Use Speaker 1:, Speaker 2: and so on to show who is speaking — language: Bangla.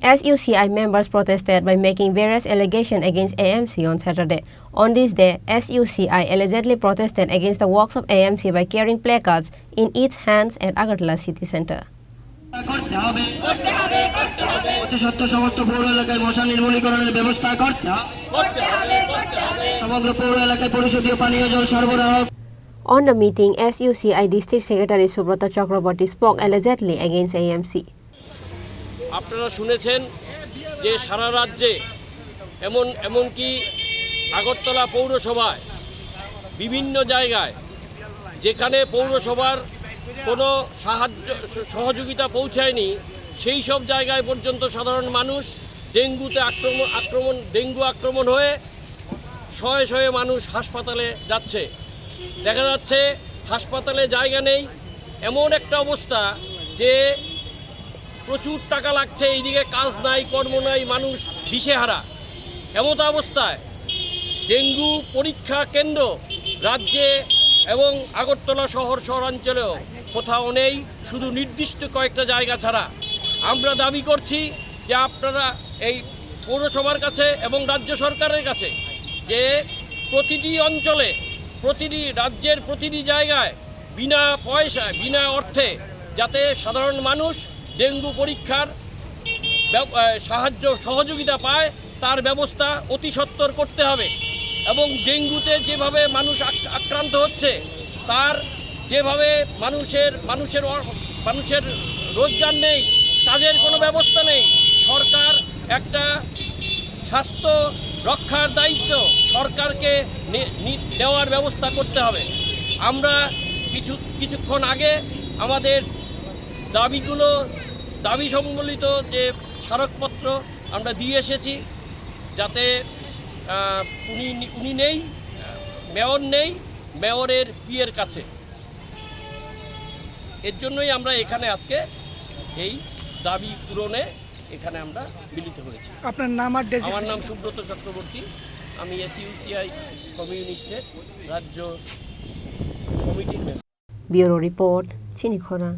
Speaker 1: SUCI members protested by making various allegations against AMC on Saturday. On this day, SUCI allegedly protested against the works of AMC by carrying placards in its hands at Agartala city center. On the meeting, SUCI District Secretary Subrata Chakraborty spoke allegedly against AMC.
Speaker 2: আপনারা শুনেছেন যে সারা রাজ্যে এমনকি আগরতলা পৌরসভায় বিভিন্ন জায়গায় যেখানে পৌরসভার কোনো সহযোগিতা পৌঁছায়নি সেই সব জায়গায় পর্যন্ত সাধারণ মানুষ ডেঙ্গু আক্রমণ হয়ে শয়ে শয়ে মানুষ হাসপাতালে যাচ্ছে। দেখা যাচ্ছে হাসপাতালে জায়গা নেই, এমন একটা অবস্থা যে প্রচুর টাকা লাগছে, এইদিকে কাজ নাই, কর্ম নাই, মানুষ দিশেহারা। এমত অবস্থায় ডেঙ্গু পরীক্ষা কেন্দ্র রাজ্যে এবং আগরতলা শহরাঞ্চলেও কোথাও নেই, শুধু নির্দিষ্ট কয়েকটা জায়গা ছাড়া। আমরা দাবি করছি যে আপনারা এই পৌরসভার কাছে এবং রাজ্য সরকারের কাছে যে প্রতিটি অঞ্চলে রাজ্যের প্রতিটি জায়গায় বিনা পয়সায় বিনা অর্থে যাতে সাধারণ মানুষ ডেঙ্গু পরীক্ষার সহযোগিতা পায় তার ব্যবস্থা অতি সত্বর করতে হবে। এবং ডেঙ্গুতে যেভাবে মানুষ আক্রান্ত হচ্ছে, তার যেভাবে মানুষের রোজগার নেই, কাজের কোনো ব্যবস্থা নেই, সরকার একটা স্বাস্থ্য রক্ষার দায়িত্ব সরকারকে নেওয়ার ব্যবস্থা করতে হবে। আমরা কিছুক্ষণ আগে আমাদের দাবি সম্বলিত যে স্মারকপত্র আমরা দিয়ে এসেছি, যাতে উনি নেই, মেয়র নেই, মেয়রের পিএর কাছে। এর জন্যই আমরা এখানে আজকে এই দাবি পূরণে এখানে আমরা মিলিত হয়েছি।
Speaker 3: আপনার নাম আর ডেজিগনেশন?
Speaker 2: আমার নাম সুব্রত চক্রবর্তী, আমি SUCI কমিউনিস্টের রাজ্য কমিটির মেম্বার।
Speaker 1: ব্যুরো রিপোর্ট, চিনি খোরাং।